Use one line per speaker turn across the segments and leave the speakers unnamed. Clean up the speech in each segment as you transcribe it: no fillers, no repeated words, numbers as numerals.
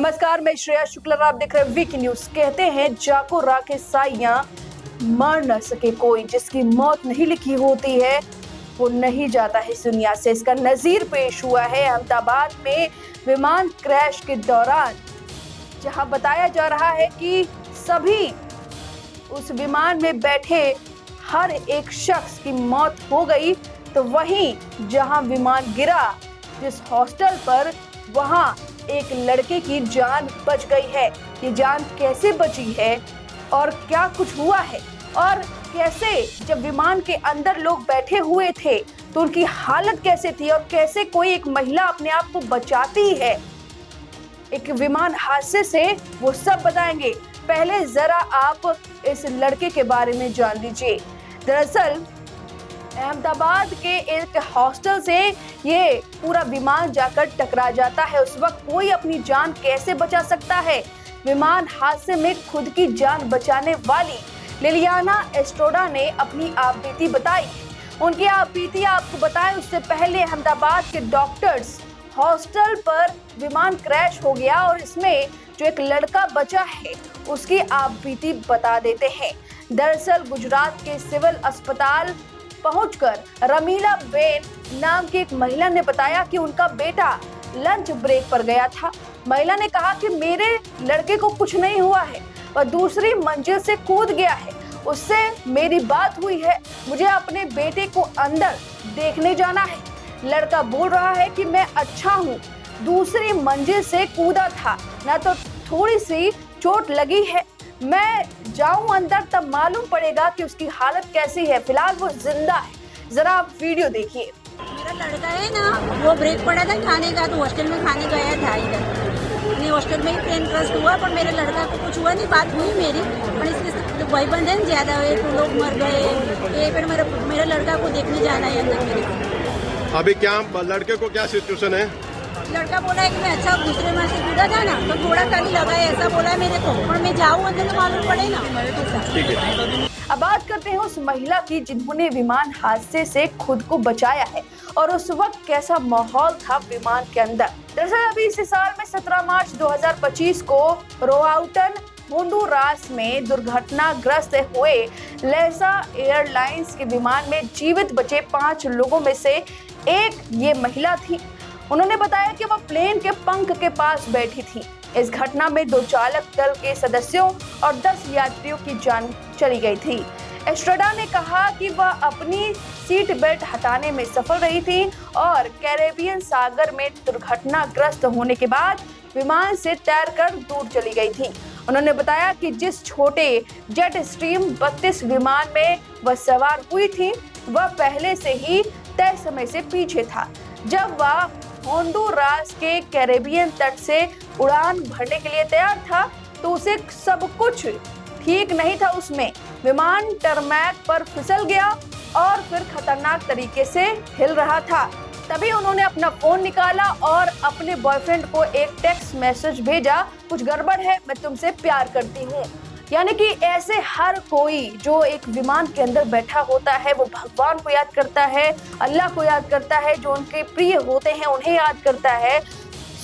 नमस्कार, मैं श्रेया शुक्ला, आप देख रहे हैं वीकी न्यूज। कहते हैं जाको राखे साइयां, मर न सके कोई, जिसकी मौत नहीं लिखी होती है वो नहीं जाता है इस दुनिया से। इसका नजीर पेश हुआ है अहमदाबाद में विमान क्रैश के दौरान, जहां बताया जा रहा है कि सभी उस विमान में बैठे हर एक शख्स की मौत हो गई। तो वहीं जहां विमान गिरा जिस हॉस्टल पर, वहां एक लड़के की जान बच गई है। ये जान कैसे बची है और क्या कुछ हुआ है, और कैसे जब विमान के अंदर लोग बैठे हुए थे तो उनकी हालत कैसे थी, और कैसे कोई एक महिला अपने आप को बचाती है एक विमान हादसे से, वो सब बताएंगे। पहले जरा आप इस लड़के के बारे में जान लीजिए। दरअसल अहमदाबाद के एक हॉस्टल से ये पूरा विमान जाकर टकरा जाता है। उस वक्त कोई अपनी जान कैसे बचा सकता है? विमान हादसे में खुद की जान बचाने वाली लिलियाना एस्ट्रोडा ने अपनी आपबीती बताई। उनकी आपबीती आपको बताएं उससे पहले अहमदाबाद के डॉक्टर्स हॉस्टल पर विमान क्रैश हो गया और इसमें जो एक लड़का बचा है उसकी आपबीती बता देते हैं। दरअसल गुजरात के सिविल अस्पताल पहुंचकर रमीला बेन नाम की एक महिला ने बताया कि उनका बेटा लंच ब्रेक पर गया था। महिला ने कहा कि मेरे लड़के को कुछ नहीं हुआ है, वह दूसरी मंजिल से कूद गया है, उससे मेरी बात हुई है, मुझे अपने बेटे को अंदर देखने जाना है। लड़का बोल रहा है कि मैं अच्छा हूँ, दूसरी मंजिल से कूदा था, ना तो थोड़ी सी चोट लगी है, मैं जाऊं अंदर तब मालूम पड़ेगा कि उसकी हालत कैसी है। फिलहाल वो जिंदा है। जरा आप वीडियो देखिए।
मेरा लड़का है ना, वो ब्रेक पड़ा था खाने का, तो हॉस्टल में खाने गया था इधर। नहीं, हॉस्टल में ही प्लेन क्रैश हुआ, पर मेरे लड़का को कुछ हुआ नहीं। बात हुई मेरी, पर इसके जो भाई बंद है ज्यादा हुए तो लोग मर गए। ये फिर मेरे लड़का को देखने जाना है अंदर मेरे।
अभी क्या लड़के को क्या सिचुएशन है?
लड़का बोला है कि मैं अच्छा दूसरे में से कूदा था ना, तो थोड़ा खाली लगा है, ऐसा बोला है मेरे को, पर मैं जाऊँ अंदर तो मालूम पड़े ना।
ठीक है।
अब बात करते हैं उस महिला की जिन्होंने विमान हादसे से खुद को बचाया है और उस वक्त कैसा माहौल था विमान के अंदर। दरअसल अभी इसी साल में 17 मार्च 2025 को रोआउटन होंडुरास में दुर्घटनाग्रस्त हुए लेसा एयरलाइंस के विमान में जीवित बचे 5 लोगों में से एक ये महिला थी। उन्होंने बताया कि वह प्लेन के पंख के पास बैठी थी। इस घटना में 2 चालक दल के सदस्यों और 10 यात्रियों की जान चली गई थी। एस्ट्रोडा ने कहा कि वह अपनी सीट बेल्ट हटाने में सफल रही थी और कैरेबियन सागर में दुर्घटनाग्रस्त होने के बाद विमान से तैरकर दूर चली गई थी। उन्होंने बताया कि जिस छोटे जेट स्ट्रीम 32 विमान में वह सवार हुई थी, वह पहले से ही तय समय से पीछे था। जब वह होंडुरास के कैरेबियन तट से उड़ान भरने के लिए तैयार था तो उसे सब कुछ ठीक नहीं था। उसमें विमान टरमैक पर फिसल गया और फिर खतरनाक तरीके से हिल रहा था। तभी उन्होंने अपना फोन निकाला और अपने बॉयफ्रेंड को एक टेक्स्ट मैसेज भेजा, कुछ गड़बड़ है, मैं तुमसे प्यार करती हूँ। यानी कि ऐसे हर कोई जो एक विमान के अंदर बैठा होता है वो भगवान को याद करता है, अल्लाह को याद करता है, जो उनके प्रिय होते हैं उन्हें याद करता है,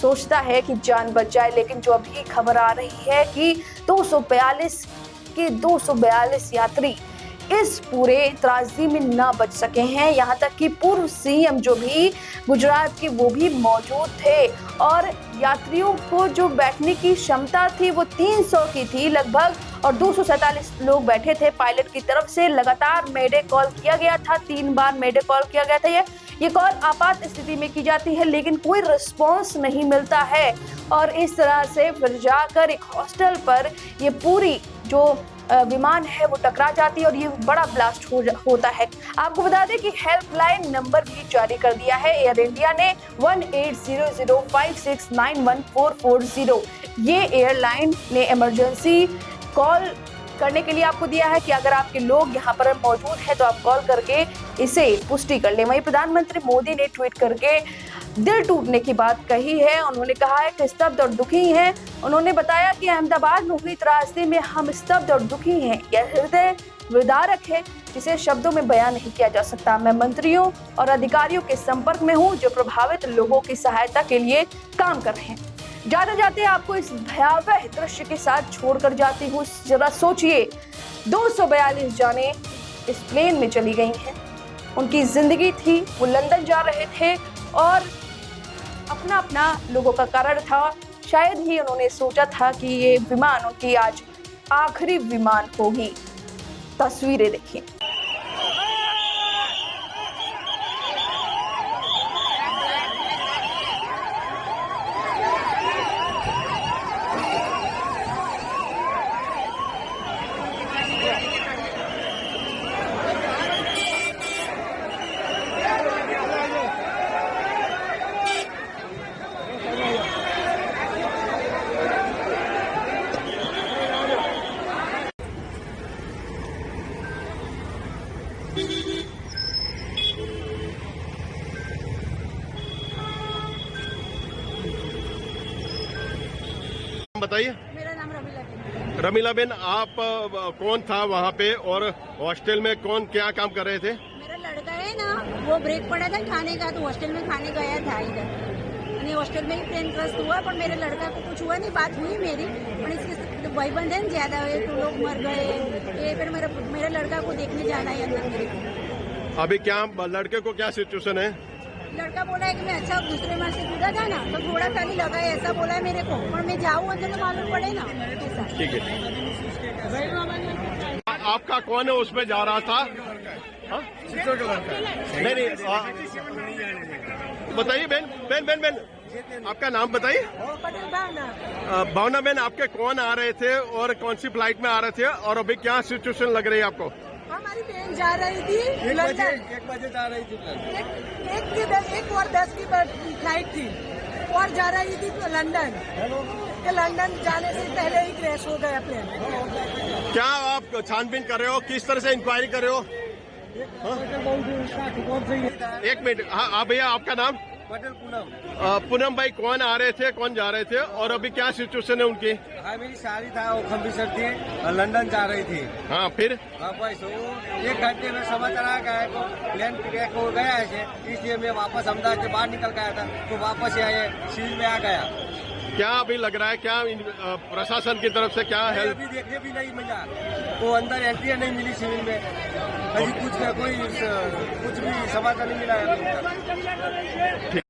सोचता है कि जान बच जाए। लेकिन जो अभी खबर आ रही है कि 242 यात्री इस पूरे त्रासदी में ना बच सके हैं। यहाँ तक कि पूर्व सीएम जो भी गुजरात के वो भी मौजूद थे और यात्रियों को जो बैठने की क्षमता थी वो 300 की थी लगभग, और 247 लोग बैठे थे। पायलट की तरफ से लगातार मेडे कॉल किया गया था, 3 बार मेडे कॉल किया गया था। ये कॉल आपात स्थिति में की जाती है लेकिन कोई रिस्पॉन्स नहीं मिलता है और इस तरह से फिर जाकर एक हॉस्टल पर ये पूरी जो विमान है वो टकरा जाती है और ये बड़ा ब्लास्ट होता है। आपको बता दें कि हेल्पलाइन नंबर भी जारी कर दिया है एयर इंडिया ने, 180056914440। ये एयरलाइन ने इमरजेंसी कॉल करने के लिए आपको दिया है कि अगर आपके लोग यहाँ पर मौजूद हैं तो आप कॉल करके इसे पुष्टि कर लें। वहीं प्रधानमंत्री मोदी ने ट्वीट करके दिल टूटने की बात कही है। उन्होंने कहा है कि स्तब्ध और दुखी हैं। उन्होंने बताया कि अहमदाबाद में हुई त्रासदी में हम स्तब्ध और दुखी हैं। यह हृदय विदारक है जिसे शब्दों में बयान नहीं किया जा सकता। मैं मंत्रियों और अधिकारियों के संपर्क में हूँ जो प्रभावित लोगों की सहायता के लिए काम कर रहे हैं। जाते जाते आपको इस भयावह दृश्य के साथ छोड़कर जाती हूँ। जरा सोचिए, 242 जाने इस प्लेन में चली गई हैं। उनकी जिंदगी थी, वो लंदन जा रहे थे और अपना अपना लोगों का कारण था। शायद ही उन्होंने सोचा था कि ये विमान उनकी आज आखिरी विमान होगी। तस्वीरें देखिए।
बताइए।
मेरा नाम रमीला बेन है।
रमीला बेन, आप कौन था वहाँ पे और हॉस्टल में कौन क्या काम कर रहे थे?
मेरा लड़का है ना, वो ब्रेक पड़ा था खाने का, तो हॉस्टल में खाने गया था इधर। અને हॉस्टल में ही प्लेन क्रस्ट हुआ, पर मेरे लड़का को कुछ हुआ नहीं, बात हुई मेरी। पर इसके भाईबंद है ज्यादा हुए, तो लोग मर गए। ये फिर मेरे लड़का को देखने जाना है अंदर मेरे को।
अभी क्या लड़के को क्या सिचुएशन है?
लड़का बोला है कि मैं अच्छा दूसरे मार से जुड़ा था ना, तो थोड़ा सा नहीं लगा है, ऐसा बोला है मेरे को। पर मैं जाऊँ अंदर तो मालूम पड़े ना ऐसा।
ठीक है। आपका कौन है उसमें जा रहा था? हाँ? नहीं नहीं, बताइए बेन बेन बेन बेन, आपका नाम बताइए।
पटेल भावना।
भावना बेन, आपके कौन आ रहे थे और कौन सी फ्लाइट में आ रहे थे और अभी क्या सिचुएशन लग रही है आपको?
हमारी बहन जा रही थी लंदन,
1 बजे जा रही थी।
1:10 की फ्लाइट थी और जा रही थी लंदन। लंदन जाने से पहले ही क्रैश हो गया प्लेन।
क्या आप छानबीन कर रहे हो? किस तरह से इंक्वायरी कर रहे हो? एक मिनट। हाँ भैया, आपका नाम?
पटेल पूनम।
पूनम भाई, कौन आ रहे थे, कौन जा रहे थे और अभी क्या सिचुएशन है उनकी?
हाँ, मेरी शादी था, वो खम्बीसर थी, लंदन जा रही थी।
हाँ, फिर?
हाँ बस, वो 1 घंटे में समाचार आ गया तो प्लेन क्रैश हो गया है, इसलिए मैं वापस अहमदाबाद से बाहर निकल गया था, तो वापस आए सिविल में आ गया।
क्या अभी लग रहा है, क्या प्रशासन की तरफ से क्या हेल्प?
अभी देखने भी नहीं मिला, वो अंदर एंट्री नहीं मिली सिविल में, अभी कुछ भी समाचार नहीं मिला है अभी तक।
ठीक।